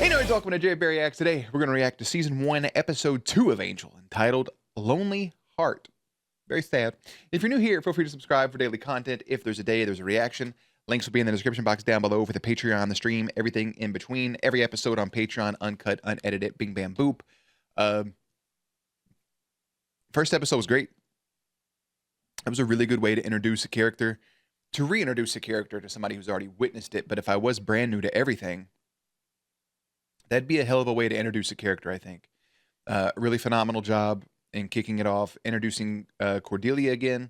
Hey nerds, welcome to Jay Barry Reacts. Today we're going to react to Season 1, Episode 2 of Angel, entitled Lonely Heart. Very sad. If you're new here, feel free to subscribe for daily content. If there's a day, there's a reaction. Links will be in the description box down below for the Patreon, the stream, everything in between. Every episode on Patreon, uncut, unedited, bing, bam, boop. First episode was great. It was a really good way to introduce a character, to reintroduce a character to somebody who's already witnessed it. But if I was brand new to everything, that'd be a hell of a way to introduce a character, I think. Really phenomenal job in kicking it off, introducing Cordelia again,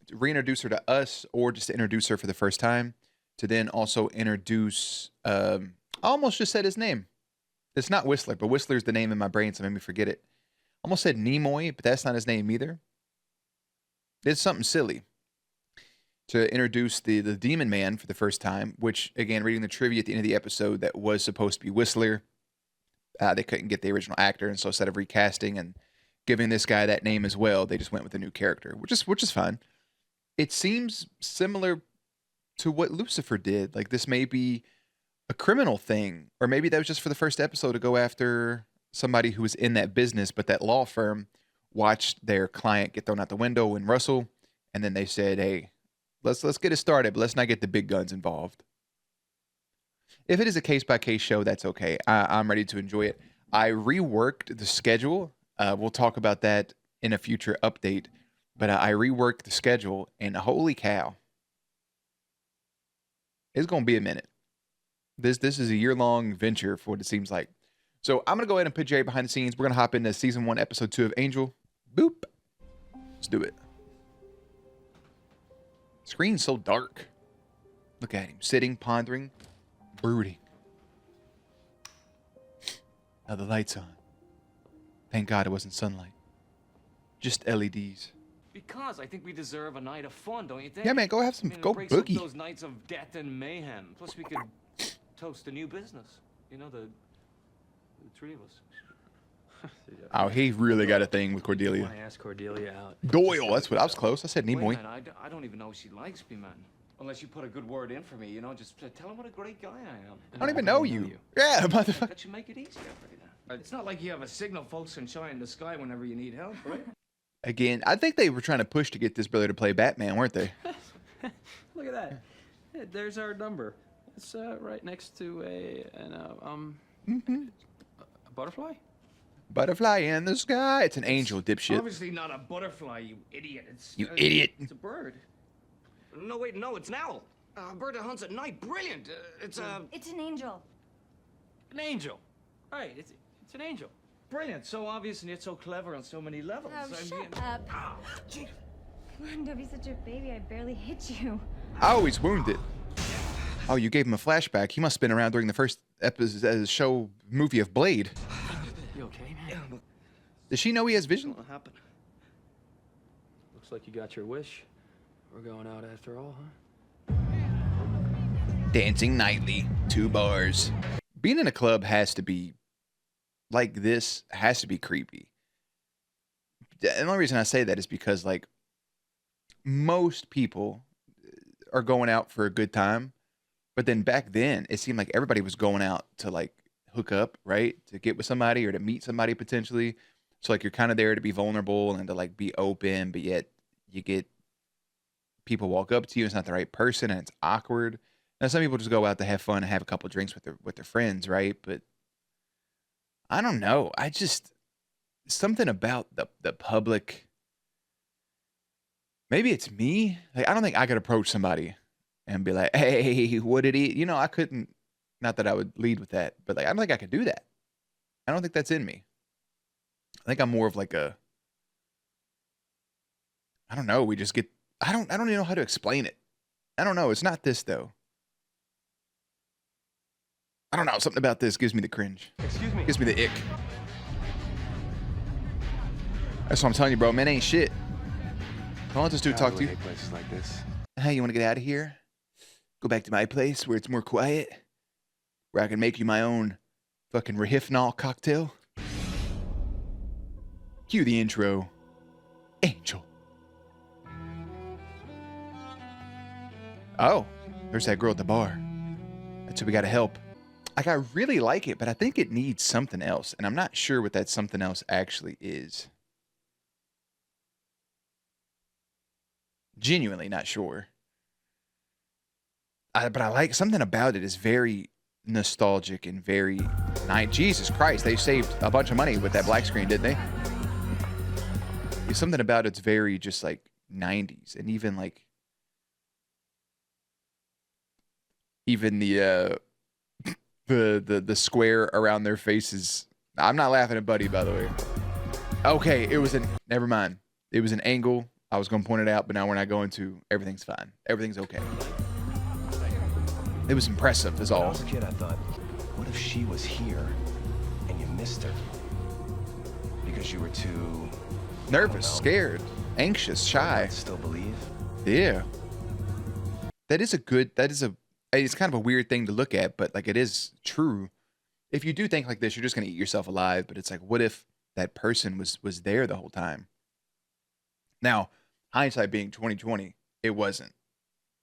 to reintroduce her to us, or just to introduce her for the first time, to then also introduce, I almost just said his name. It's not Whistler, but Whistler's the name in my brain, so it made me forget it. Almost said Nimoy, but that's not his name either. It's something silly. To introduce the Demon Man for the first time, which, again, reading the trivia at the end of the episode, that was supposed to be Whistler. They couldn't get the original actor, and so instead of recasting and giving this guy that name as well, they just went with a new character, which is fine. It seems similar to what Lucifer did. Like, this may be a criminal thing, or maybe that was just for the first episode to go after somebody who was in that business, but that law firm watched their client get thrown out the window in Russell, and then they said, hey, let's get it started, but let's not get the big guns involved. If it is a case-by-case show, that's okay. I'm ready to enjoy it. I reworked the schedule. We'll talk about that in a future update. But I reworked the schedule, and holy cow, it's going to be a minute. This is a year-long venture for what it seems like. So I'm going to go ahead and put Jerry behind the scenes. We're going to hop into Season 1, Episode 2 of Angel. Boop. Let's do it. Screen's so dark. Look at him, sitting, pondering, brooding. Now the light's on. Thank God it wasn't sunlight. Just LEDs. Because I think we deserve a night of fun, don't you think? Yeah, man, go have some, go boogie. Those nights of death and mayhem. Plus, we could toast a new business. You know, the three of us. Oh, he really got a thing with Cordelia. I asked Cordelia out. Doyle, that's what I was close. I said Nimoy. I don't even know if she likes me, man. Unless you put a good word in for me, you know, just tell him what a great guy I am. I don't even know you. Yeah, motherfucker. That should make it easier for you then. It's not like you have a signal folks can shine in the sky whenever you need help, right? Again, I think they were trying to push to get this brother to play Batman, weren't they? Look at that. Hey, there's our number. It's right next to a butterfly. Butterfly in the sky. It's an angel, dipshit. Obviously not a butterfly, you idiot. You idiot. It's a bird. No, wait, no, it's an owl. A bird that hunts at night. Brilliant. It's an angel. An angel. Right. It's an angel. brilliant. So obvious and yet so clever on so many levels. Oh, shut up. Come on, don't be such a baby. I barely hit you. I always wounded. Oh, you gave him a flashback. He must have been around during the first episode, movie of Blade. You okay, man? Does she know he has vision? What happened? Looks like you got your wish. We're going out after all, huh? Dancing nightly, 2 bars. Being in a club has to be, like this, has to be creepy. The only reason I say that is because, like, most people are going out for a good time. But then back then, it seemed like everybody was going out to, like, hook up, right? To get with somebody or to meet somebody potentially. So, like, you're kind of there to be vulnerable and to, like, be open, but yet you get people walk up to you, it's not the right person, and it's awkward. Now, some people just go out to have fun and have a couple drinks with their friends, right? But I don't know. I just, something about the public, maybe it's me. Like, I don't think I could approach somebody and be like, hey, what did he, you know, I couldn't, not that I would lead with that, but, like, I don't think I could do that. I don't think that's in me. I think I'm more of like a, I don't know, we just get, I don't even know how to explain it. I don't know. It's not this, though. I don't know. Something about this gives me the cringe. Excuse me. Gives me the ick. That's what I'm telling you, bro. Men ain't shit. Don't let this dude talk to you. Places like this. Hey, you want to get out of here? Go back to my place where it's more quiet? Where I can make you my own fucking rehypnol cocktail? Cue the intro. Angel. Oh, there's that girl at the bar. That's who we gotta help. Like, I really like it, but I think it needs something else, and I'm not sure what that something else actually is. Genuinely not sure. But I like something about it is very nostalgic and very nice. Jesus Christ, they saved a bunch of money with that black screen, didn't they? There's something about it's very just like 90s, and even like even the square around their faces. I'm not laughing at Buddy, by the way. Okay, it was an never mind. It was an angle. I was gonna point it out, but now we're not going to. Everything's fine. Everything's okay. It was impressive, is When I all. was a kid, I thought, what if she was here and you missed her? Because you were too... Nervous, scared, anxious, shy. I still believe. Yeah. It's kind of a weird thing to look at, but like it is true. If you do think like this, you're just gonna eat yourself alive. But it's like, what if that person was there the whole time? Now, hindsight being 2020, it wasn't.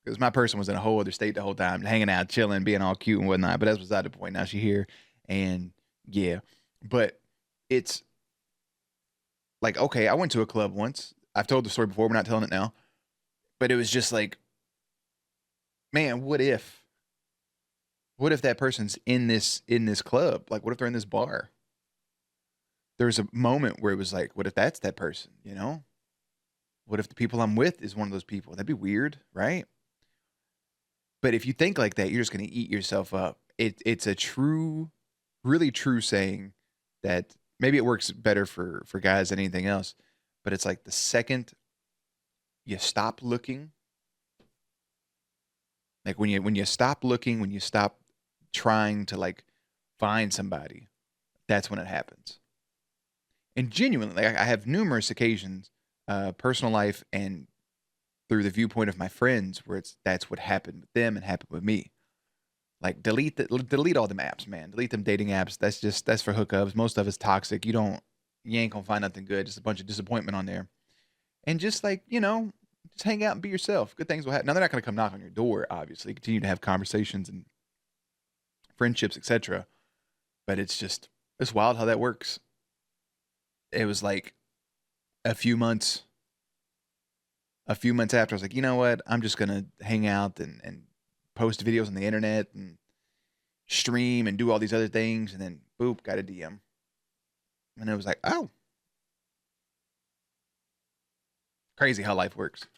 Because my person was in a whole other state the whole time, hanging out, chilling, being all cute and whatnot. But that's beside the point. Now she's here, and yeah. But it's like, okay, I went to a club once. I've told the story before. We're not telling it now. But it was just like, man, what if that person's in this club? Like, what if they're in this bar? There was a moment where it was like, what if that's that person? You know, what if the people I'm with is one of those people? That'd be weird, right? But if you think like that, you're just going to eat yourself up. It's a true, really true saying that maybe it works better for guys than anything else. But it's like the second you stop looking, like when you stop looking, when you stop trying to like find somebody, that's when it happens. And genuinely, like I have numerous occasions, personal life and through the viewpoint of my friends, where that's what happened with them and happened with me. Like delete all them apps, man. Delete them dating apps. That's for hookups. Most of it's toxic. You ain't gonna find nothing good. Just a bunch of disappointment on there. And just like, just hang out and be yourself. Good things will happen. Now they're not gonna come knock on your door, obviously. Continue to have conversations and friendships, etc. But it's wild how that works. It was like a few months after, I was like, you know what? I'm just gonna hang out and post videos on the internet and stream and do all these other things, and then boop, got a DM. And it was like, oh. Crazy how life works.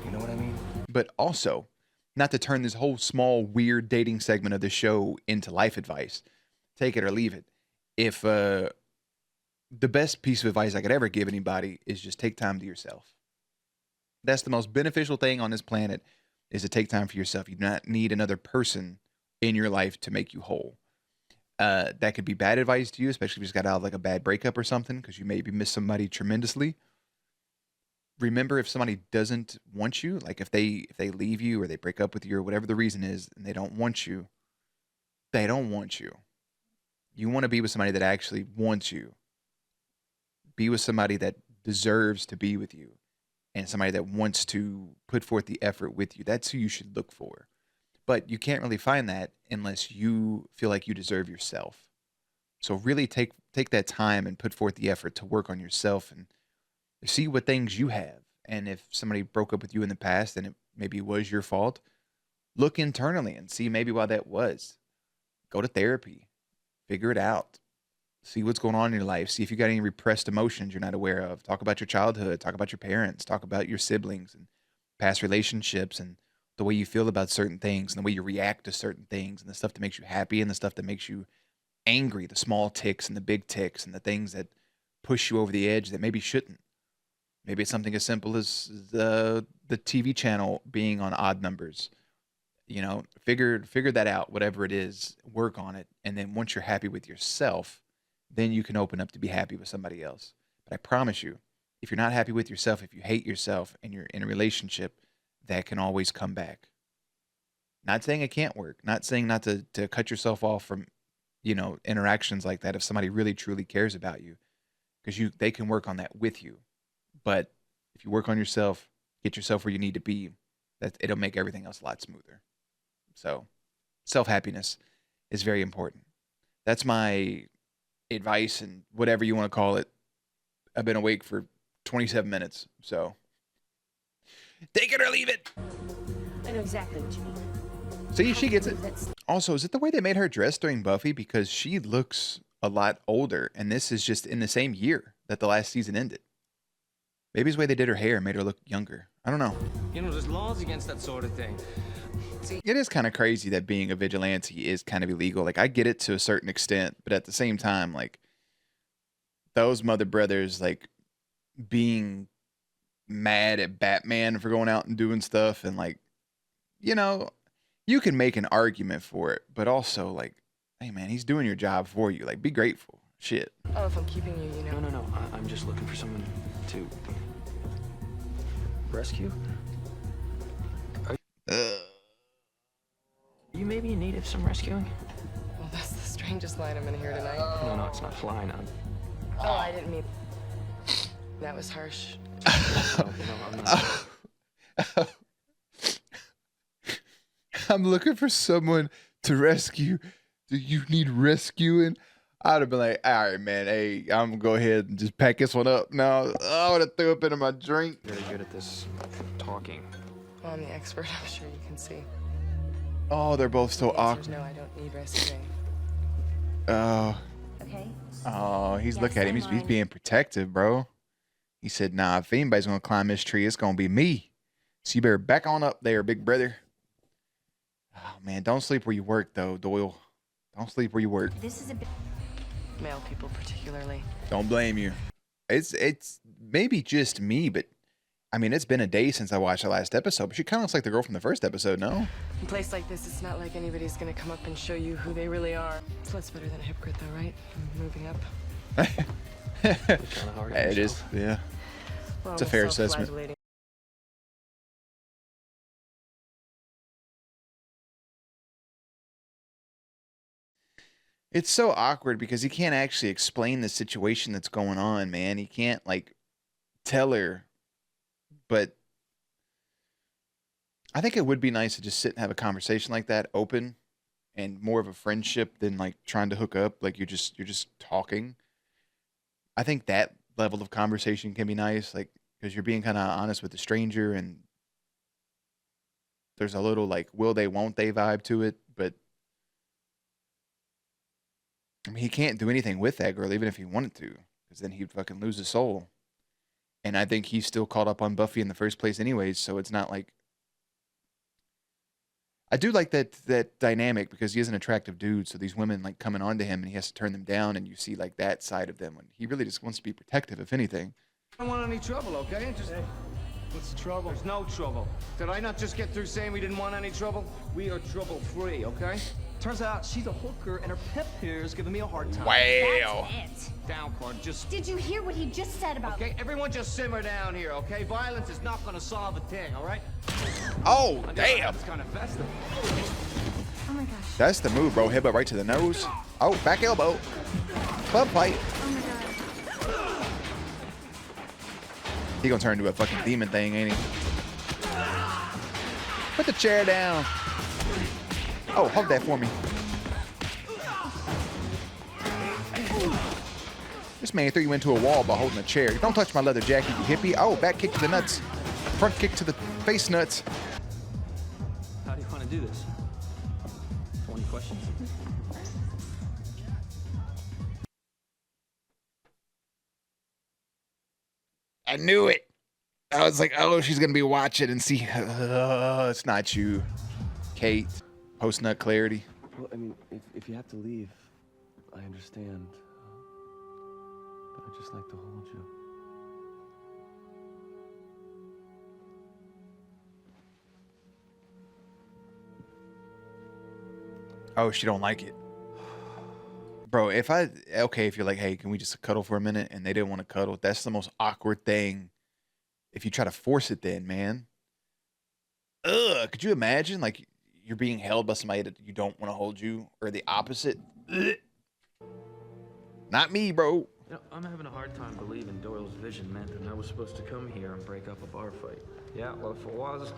You know what I mean? But also, not to turn this whole small, weird dating segment of the show into life advice. Take it or leave it. If the best piece of advice I could ever give anybody is just take time to yourself. That's the most beneficial thing on this planet, is to take time for yourself. You do not need another person in your life to make you whole. That could be bad advice to you, especially if you just got out of like a bad breakup or something, because you maybe miss somebody tremendously. Remember, if somebody doesn't want you, like if they leave you or they break up with you or whatever the reason is, and they don't want you, they don't want you. You want to be with somebody that actually wants you. Be with somebody that deserves to be with you, and somebody that wants to put forth the effort with you. That's who you should look for. But you can't really find that unless you feel like you deserve yourself. So really take that time and put forth the effort to work on yourself and see what things you have. And if somebody broke up with you in the past and it maybe was your fault, look internally and see maybe why that was. Go to therapy. Figure it out. See what's going on in your life. See if you got any repressed emotions you're not aware of. Talk about your childhood. Talk about your parents. Talk about your siblings and past relationships and the way you feel about certain things and the way you react to certain things and the stuff that makes you happy and the stuff that makes you angry, the small ticks and the big ticks and the things that push you over the edge that maybe shouldn't. Maybe it's something as simple as the TV channel being on odd numbers. Figure that out, whatever it is, work on it. And then once you're happy with yourself, then you can open up to be happy with somebody else. But I promise you, if you're not happy with yourself, if you hate yourself and you're in a relationship, that can always come back. Not saying it can't work, not saying not to cut yourself off from, interactions like that if somebody really truly cares about you, because they can work on that with you. But if you work on yourself, get yourself where you need to be, it'll make everything else a lot smoother. So, self-happiness is very important. That's my advice, and whatever you want to call it. I've been awake for 27 minutes, so take it or leave it. I know exactly what you mean. See, she gets it. Also, is it the way they made her dress during Buffy? Because she looks a lot older, and this is just in the same year that the last season ended. Maybe it's the way they did her hair made her look younger. I don't know. You know, there's laws against that sort of thing. It is kind of crazy that being a vigilante is kind of illegal. Like, I get it to a certain extent, but at the same time, like, those mother brothers, like, being mad at Batman for going out and doing stuff, and, like, you know, you can make an argument for it, but also, like, hey, man, he's doing your job for you. Like, be grateful. Shit. Oh, if I'm keeping you, you know. No. I'm just looking for someone to rescue. You maybe in need of some rescuing? Well, that's the strangest line I'm gonna hear tonight. No, it's not flying. Oh, I didn't mean. That was harsh. No, I'm not. I'm looking for someone to rescue. Do you need rescuing? I'd have been like, all right, man, hey, I'm gonna go ahead and just pack this one up. No, I would have threw up into my drink. Very good at this talking. Well, I'm the expert, I'm sure you can see. Oh, they're both so The answer's awkward. no, I don't need rescuing. Oh, Okay. oh, he's Yes, look at him. I'm He's mine. being protective, bro. He said, nah, if anybody's gonna climb this tree, it's gonna be me. So you better back on up there, big brother. Oh man, don't sleep where you work though, Doyle. Don't sleep where you work. This is a bit. Male people, particularly. Don't blame you. It's maybe just me, but I mean, it's been a day since I watched the last episode, but she kind of looks like the girl from the first episode, no? In a place like this, it's not like anybody's gonna come up and show you who they really are. It's less better than a hypocrite, though, right? Moving up. Kind of hard. on It is, yourself. yeah. Well, It's a I'm fair assessment. self-flagellating. It's so awkward because he can't actually explain the situation that's going on, man. He can't, like, tell her. But I think it would be nice to just sit and have a conversation like that, open, and more of a friendship than, like, trying to hook up. Like, you're just talking. I think that level of conversation can be nice, like, because you're being kind of honest with the stranger, and there's a little, like, will they, won't they vibe to it. But I mean, he can't do anything with that girl, even if he wanted to, because then he'd fucking lose his soul. And I think he's still caught up on Buffy in the first place anyways, so it's not like... I do like that dynamic, because he is an attractive dude, so these women, like, coming on to him, and he has to turn them down, and you see, like, that side of them, when he really just wants to be protective, if anything. I don't want any trouble, okay? Just... What's the trouble? There's no trouble. Did I not just get through saying we didn't want any trouble? We are trouble-free, okay? Turns out she's a hooker and her pimp here is giving me a hard time. Wow. That's it. Down, Cord, just... Did you hear what he just said about? Okay, everyone just simmer down here, okay? Violence is not gonna solve a thing, all right? Oh, damn. It's kind of festive. Oh my gosh. That's the move, bro. Headbutt right to the nose. Oh, back elbow. Club fight. Oh my god. He gonna turn into a fucking demon thing, ain't he? Put the chair down. Oh, hold that for me. This man threw you into a wall by holding a chair. Don't touch my leather jacket, you hippie. Oh, back kick to the nuts. Front kick to the face nuts. How do you want to do this? 20 questions. I knew it. I was like, oh, she's gonna be watching and see. It's not you, Kate. Post nut clarity. Well, I mean, if you have to leave, I understand. But I'd just like to hold you. Oh, she don't like it. Bro, if you're like, hey, can we just cuddle for a minute? And they didn't want to cuddle. That's the most awkward thing. If you try to force it then, man. Ugh, could you imagine? Like, you're being held by somebody that you don't want to hold you, or the opposite. Ugh. Not me, bro. You know, I'm having a hard time believing Doyle's vision meant that I was supposed to come here and break up a bar fight. Yeah, well, if it was,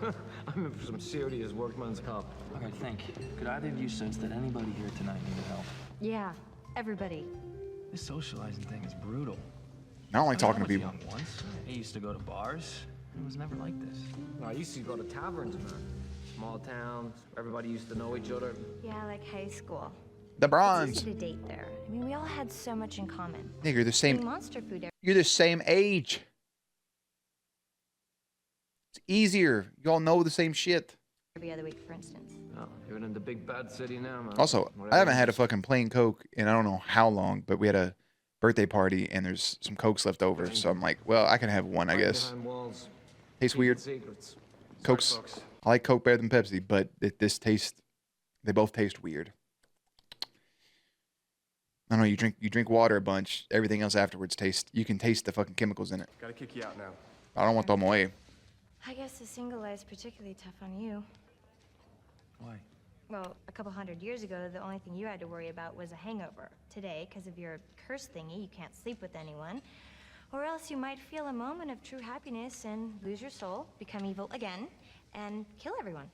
I'm in for some serious workman's comp. Okay, think. Could either of you sense that anybody here tonight needed help? Yeah, everybody. This socializing thing is brutal. I don't like talking to I was people. young once. I used to go to bars. It was never like this. I used to go to taverns, man. Small towns, everybody used to know each other. Yeah, like high school. The It's bronze. easy to date there. I mean, we all had so much in common. Nigga, you're the Eating same. monster food You're the same age. It's easier. Y'all know the same shit. every other week, for instance. Oh, you're in the big bad city now, man. Also, I haven't had a fucking plain Coke in I don't know how long, but we had a birthday party and there's some Cokes left over. So I'm like, well, I can have one, I guess. Behind walls, Tastes keeping weird. secrets. Coke's, Sorry, folks. I like Coke better than Pepsi, but this tastes, they both taste weird. I don't know, you drink water a bunch, everything else afterwards you can taste the fucking chemicals in it. Gotta kick you out now. I don't want to throw them away. I guess the single life's particularly tough on you. Why? Well, a couple hundred years ago, the only thing you had to worry about was a hangover. Today, because of your curse thingy, you can't sleep with anyone. Or else you might feel a moment of true happiness and lose your soul, become evil again, and kill everyone.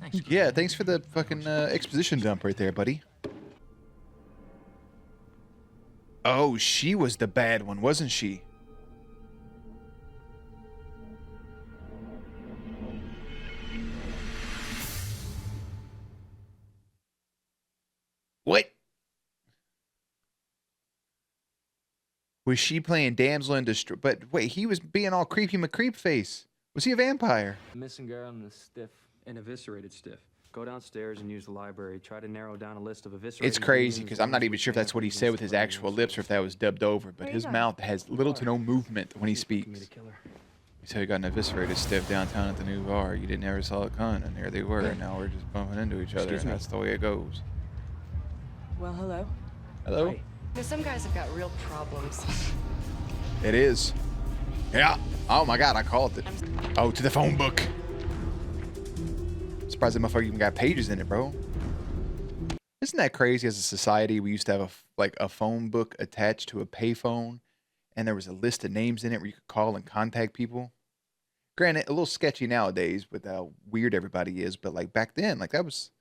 Thanks. Yeah, thanks for the fucking exposition dump right there, buddy. Oh, she was the bad one, wasn't she? What? Was she playing damsel in distress? But wait, he was being all creepy McCreep face. Was he a vampire? Missing girl and the stiff. An eviscerated stiff. Go downstairs and use the library. Try to narrow down a list of eviscerated. It's crazy demons, because I'm not ones even with sure if that's what he said with his significant actual lips or if that was dubbed over, but Where are you his going? mouth has little to no movement when he Commit to speaks. kill her. So you got an eviscerated stiff downtown at the new bar. You didn't ever saw a con, and there they were. And now we're just bumping into each other, Excuse and me. that's the way it goes. Well, hello. Hello? Hi. Now, some guys have got real problems. It is. Yeah. Oh my God, I called it. Oh, to the phone book. Surprised that motherfucker even got pages in it, bro. Isn't that crazy? As a society, we used to have a phone book attached to a payphone, and there was a list of names in it where you could call and contact people. Granted, a little sketchy nowadays with how weird everybody is, but like back then, like that's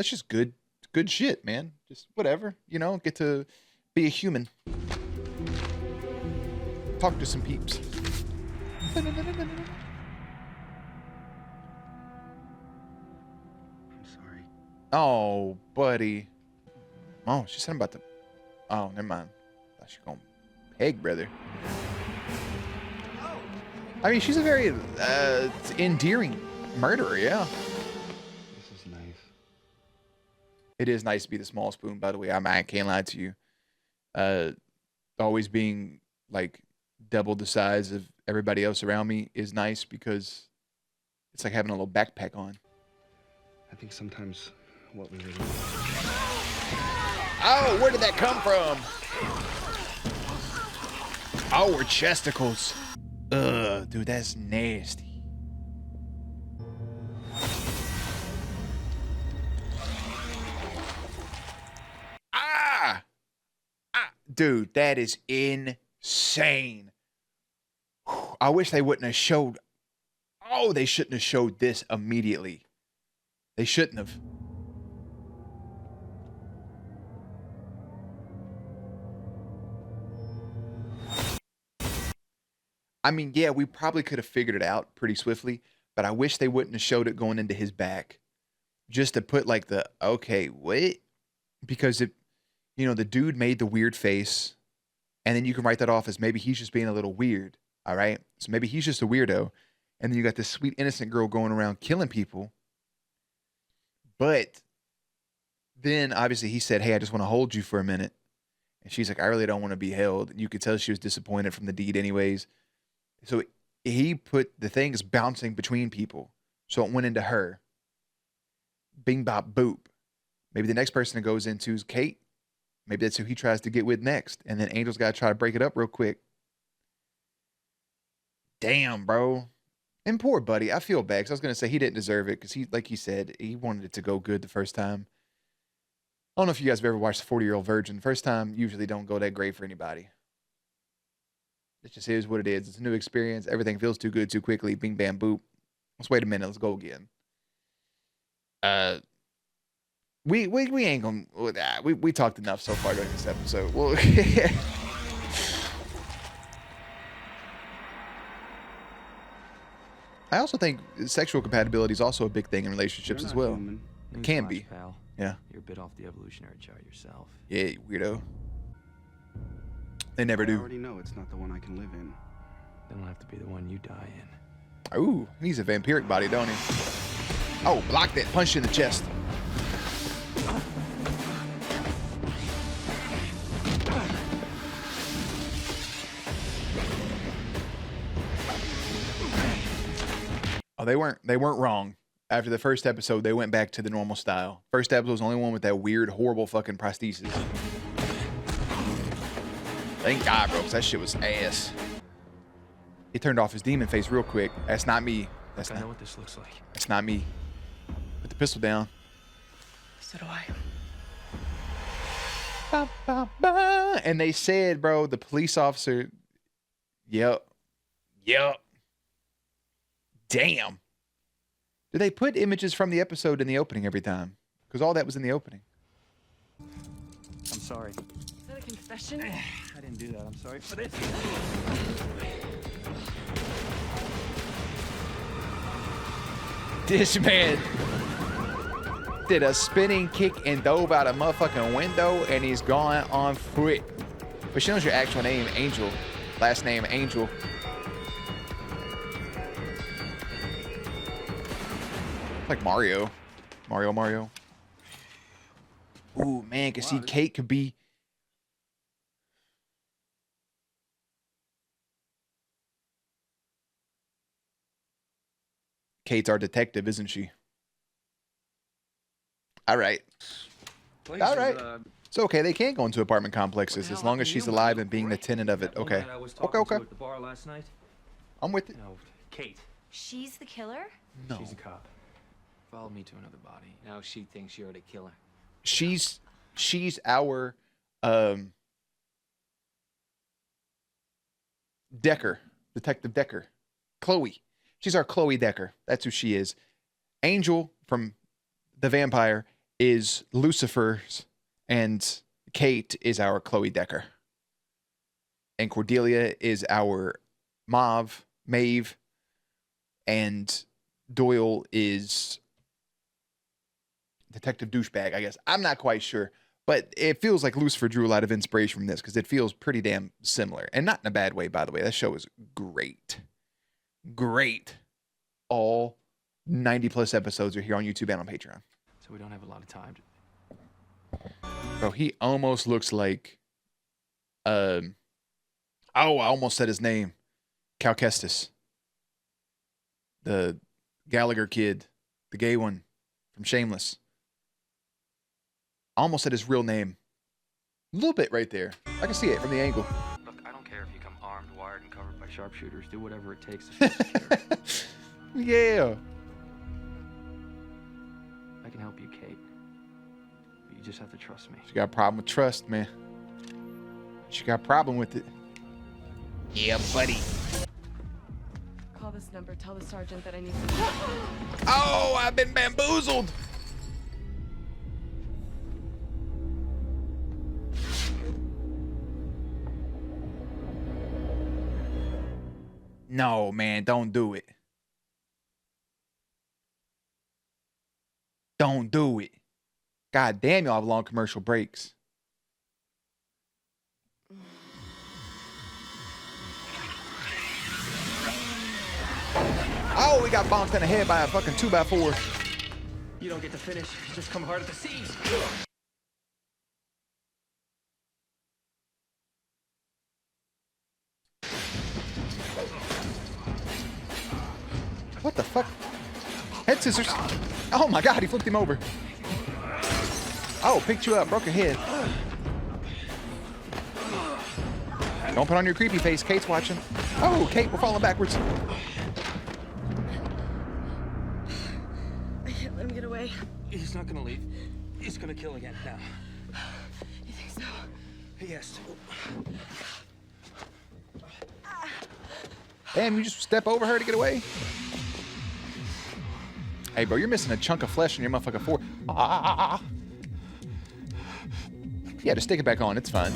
just good shit, man. Just whatever, get to be a human. Talk to some peeps. I'm sorry. Oh, buddy. Oh, she said about the. Oh, never mind. Thought she gonna peg, brother. I mean, she's a very endearing murderer, yeah. This is nice. It is nice to be the small spoon, by the way. I can't lie to you. Always being like double the size of everybody else around me is nice because it's like having a little backpack on. I think sometimes what we really Oh, where did that come from? Oh, we're chesticles. Ugh, dude, that's nasty. Ah! Dude, that is insane. I wish they wouldn't have showed. Oh, they shouldn't have showed this immediately. They shouldn't have. I mean, yeah, we probably could have figured it out pretty swiftly, but I wish they wouldn't have showed it going into his back. Just to put like okay, what? Because the dude made the weird face, and then you can write that off as maybe he's just being a little weird, all right? So maybe he's just a weirdo, and then you got this sweet innocent girl going around killing people. But then obviously he said, hey, I just want to hold you for a minute. And she's like, I really don't want to be held. And you could tell she was disappointed from the deed anyways. So he put the things bouncing between people. So it went into her. Bing, bop, boop. Maybe the next person that goes into is Kate. Maybe that's who he tries to get with next. And then Angel's got to try to break it up real quick. Damn, bro. And poor buddy. I feel bad because I was going to say he didn't deserve it because he, like he said, he wanted it to go good the first time. I don't know if you guys have ever watched The 40-Year-Old Virgin. First time usually don't go that great for anybody. It just is what it is. It's a new experience. Everything feels too good too quickly. Bing, bam, boop. Let's wait a minute. Let's go again. We ain't gonna. We talked enough so far during this episode. Well, I also think sexual compatibility is also a big thing in relationships as well. It can be. Pal. Yeah. You're a bit off the evolutionary chart yourself. Yeah, you weirdo. They never I do. already know it's not the one I can live in. Then it'll have to be the one you die in. Ooh, he's a vampiric body, don't he? Oh, blocked it. Punched you in the chest. Oh, they weren't wrong. After the first episode, they went back to the normal style. First episode was the only one with that weird, horrible fucking prosthesis. Thank God, bro, because that shit was ass. He turned off his demon face real quick. That's not me. That's I not. know what this looks like. That's not me. Put the pistol down. So do I. Ba, ba, ba. And they said, bro, the police officer. Yep. Damn. Do they put images from the episode in the opening every time? Because all that was in the opening. I'm sorry. Is that a confession? I didn't do that. I'm sorry for this. This man did a spinning kick and dove out a motherfucking window, and he's gone on foot. But she knows your actual name, Angel. Last name, Angel. Like Mario. Mario. Ooh, man, cause see, Kate could be. Kate's our detective, isn't she? All right. Place All is, right. It's okay. They can't go into apartment complexes as long as she's alive and being the tenant of it. That Okay. woman that I was talking Okay. to at the bar last night? I'm with it. No, Kate. She's the killer? No. She's a cop. Follow me to another body. Now she thinks you're the killer. She's our Decker, Detective Decker. Chloe. She's our Chloe Decker. That's who she is. Angel from the vampire is Lucifer's, and Kate is our Chloe Decker. And Cordelia is our Maeve, and Doyle is Detective Douchebag, I guess. I'm not quite sure, but it feels like Lucifer drew a lot of inspiration from this because it feels pretty damn similar, and not in a bad way, by the way. That show is great. All 90 plus episodes are here on YouTube and on Patreon. So we don't have a lot of time. Bro, he almost looks like I almost said his name. Cal Kestis. The Gallagher kid, the gay one from Shameless. I almost said his real name. A little bit right there. I can see it from the angle. Look, I don't care if you come armed, wired, and covered by sharpshooters. Do whatever it takes to feel secure. Yeah. I can help you, Kate. But you just have to trust me. She got a problem with trust, man. She got a problem with it. Yeah, buddy. Call this number. Tell the sergeant that I need Oh, I've been bamboozled. No, man, don't do it. Don't do it. God damn, y'all have long commercial breaks. Oh, we got bonked in the head by a fucking 2x4. You don't get to finish. Just come hard at the seams. What the fuck? Head scissors. Oh my God, he flipped him over. Oh, picked you up, broke your head. Don't put on your creepy face, Kate's watching. Oh, Kate, we're falling backwards. I can't let him get away. He's not gonna leave. He's gonna kill again now. You think so? Yes. Damn, you just step over her to get away? Hey, bro, you're missing a chunk of flesh in your motherfucking fore. Ah. Yeah, just stick it back on. It's fine.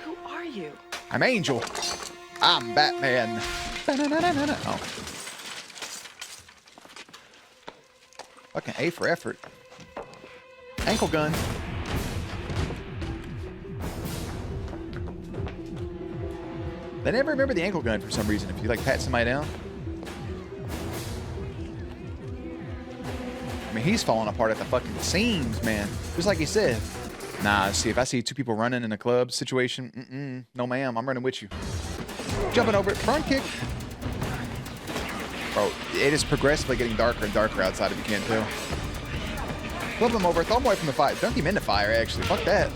Who are you? I'm Angel. I'm Batman. Oh. Fucking A for effort. Ankle gun. They never remember the ankle gun for some reason. If you like pat somebody down. I mean, he's falling apart at the fucking seams, man. Just like he said. Nah, see, if I see two people running in a club situation, no ma'am, I'm running with you. Jumping over it, front kick. Bro, it is progressively getting darker and darker outside if you can't tell. Flip him over, throw him away from the fire. Dunk him in the fire, actually. Fuck that.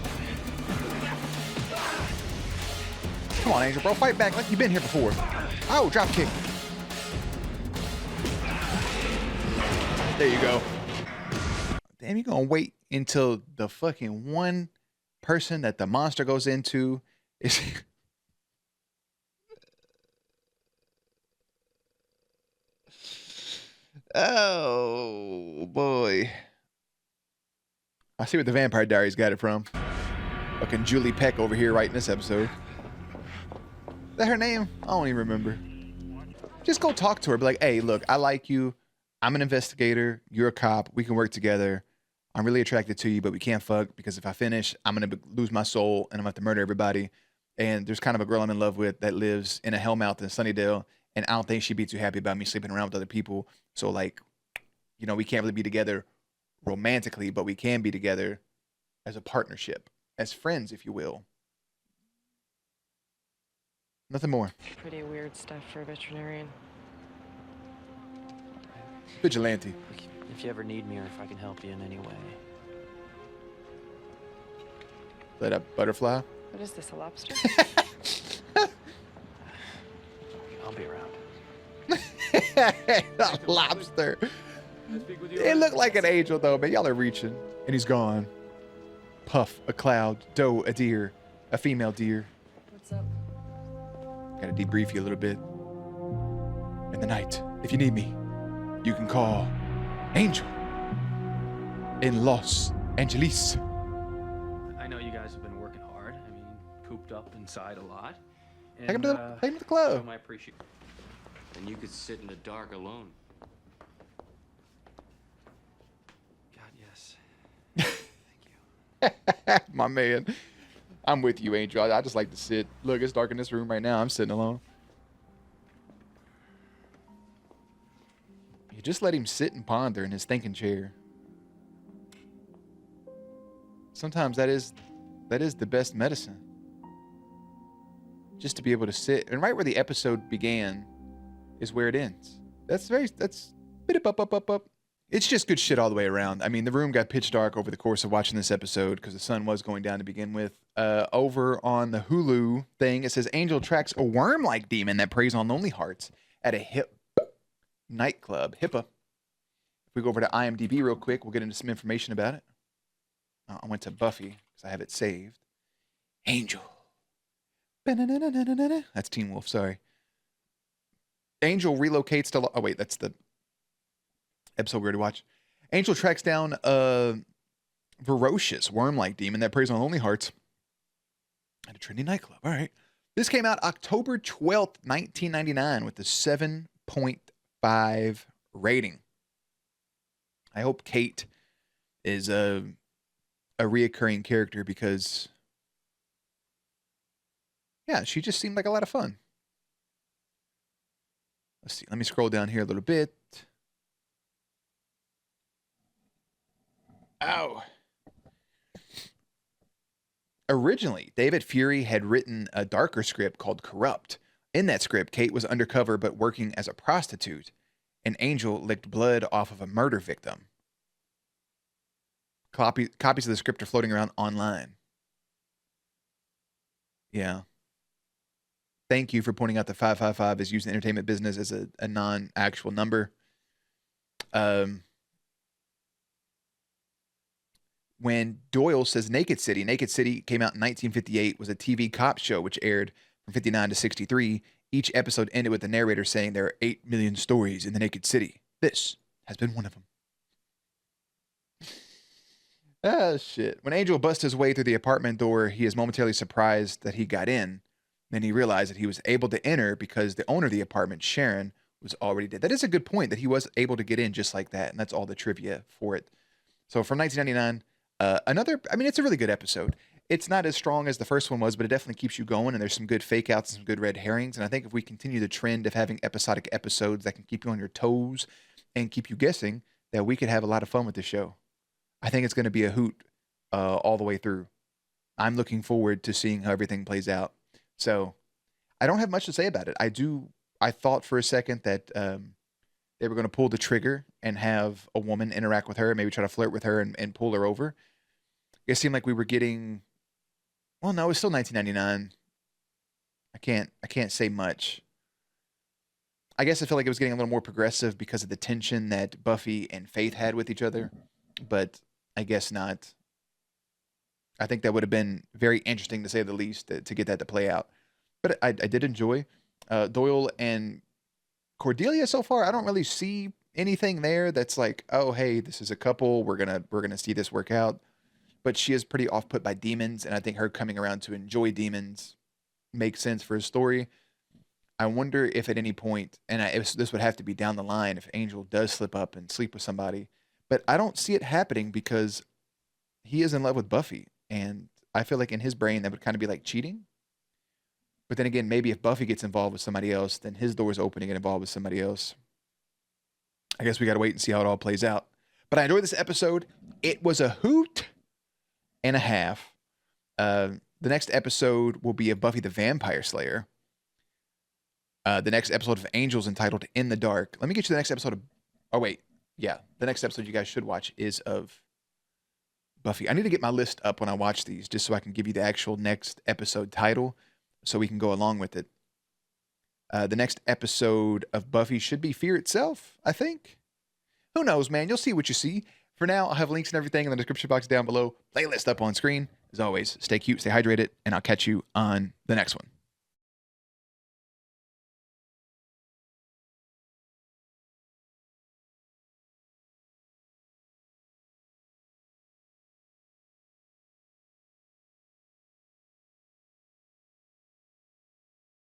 Come on, Angel, bro. Fight back like you've been here before. Oh, drop kick. There you go. Damn, you gonna wait until the fucking one person that the monster goes into is... Oh, boy. I see what the Vampire Diaries got it from. Fucking Julie Peck over here writing this episode. Is that her name? I don't even remember. Just go talk to her. Be like, hey, look, I like you. I'm an investigator. You're a cop. We can work together. I'm really attracted to you, but we can't fuck because if I finish, I'm going to lose my soul and I'm going to have to murder everybody. And there's kind of a girl I'm in love with that lives in a hellmouth in Sunnydale. And I don't think she'd be too happy about me sleeping around with other people. So, like, you know, we can't really be together romantically, but we can be together as a partnership, as friends, if you will. Nothing more. Pretty weird stuff for a veterinarian. Vigilante. If you ever need me or if I can help you in any way. Let up butterfly. What is this, a lobster? I'll be around. A lobster. It looked like an angel, though, man. Y'all are reaching. And he's gone. Puff, a cloud, doe, a deer, a female deer. What's up? Gotta debrief you a little bit. In the night, if you need me, you can call Angel in Los Angeles. I know you guys have been working hard. I mean, cooped up inside a lot. And, Take him to the club. show my appreciation. And you could sit in the dark alone. God, yes. Thank you. My man. I'm with you, Angel. I just like to sit. Look, it's dark in this room right now. I'm sitting alone. You just let him sit and ponder in his thinking chair. Sometimes that is the best medicine. Just to be able to sit. And right where the episode began is where it ends. That's up. It's just good shit all the way around. I mean, the room got pitch dark over the course of watching this episode because the sun was going down to begin with. Over on the Hulu thing, it says Angel tracks a worm-like demon that preys on lonely hearts at a hip nightclub. HIPAA. If we go over to IMDb real quick, we'll get into some information about it. I went to Buffy because I have it saved. Angel. That's Teen Wolf, sorry. Angel relocates to... Oh, wait, that's the episode we already watched. Angel tracks down a ferocious worm-like demon that preys on lonely hearts at a trendy nightclub. All right. This came out October 12th, 1999 with a 7.5 rating. I hope Kate is a reoccurring character because, yeah, she just seemed like a lot of fun. Let's see. Let me scroll down here a little bit. Ow. Originally, David Fury had written a darker script called Corrupt. In that script, Kate was undercover but working as a prostitute, and Angel licked blood off of a murder victim. Copies of the script are floating around online. Yeah. Thank you for pointing out that 555 is used in the entertainment business as a non-actual number. When Doyle says Naked City came out in 1958, was a TV cop show which aired from 59 to 63, each episode ended with the narrator saying there are 8 million stories in the naked city. This has been one of them. Ah, shit. When Angel busts his way through the apartment door, he is momentarily surprised that he got in. Then he realized that he was able to enter because the owner of the apartment, Sharon, was already dead. That is a good point, that he was able to get in just like that, and that's all the trivia for it. So from 1999, it's a really good episode. It's not as strong as the first one was, but it definitely keeps you going, and there's some good fake outs and some good red herrings. And I think if we continue the trend of having episodic episodes that can keep you on your toes and keep you guessing, that we could have a lot of fun with the show. I think it's going to be a hoot all the way through. I'm looking forward to seeing how everything plays out. So I don't have much to say about it. I thought for a second that they were going to pull the trigger and have a woman interact with her, maybe try to flirt with her and pull her over. It seemed like we were getting, well, no, it was still 1999. I can't say much. I guess I feel like it was getting a little more progressive because of the tension that Buffy and Faith had with each other, but I guess not. I think that would have been very interesting, to say the least, to get that to play out. But I did enjoy Doyle and Cordelia so far. I don't really see anything there that's like, oh, hey, this is a couple. We're gonna see this work out. But she is pretty off put by demons, and I think her coming around to enjoy demons makes sense for his story. I wonder if at any point, and this would have to be down the line, if Angel does slip up and sleep with somebody. But I don't see it happening because he is in love with Buffy. And I feel like in his brain, that would kind of be like cheating. But then again, maybe if Buffy gets involved with somebody else, then his door's opening and involved with somebody else. I guess we got to wait and see how it all plays out. But I enjoyed this episode. It was a hoot and a half. The next episode will be of Buffy the Vampire Slayer. The next episode of Angel's entitled In the Dark. Let me get you the next episode of... Oh, wait. Yeah. The next episode you guys should watch is of Buffy. I need to get my list up when I watch these just so I can give you the actual next episode title so we can go along with it. The next episode of Buffy should be Fear Itself, I think. Who knows, man? You'll see what you see. For now, I'll have links and everything in the description box down below. Playlist up on screen. As always, stay cute, stay hydrated, and I'll catch you on the next one.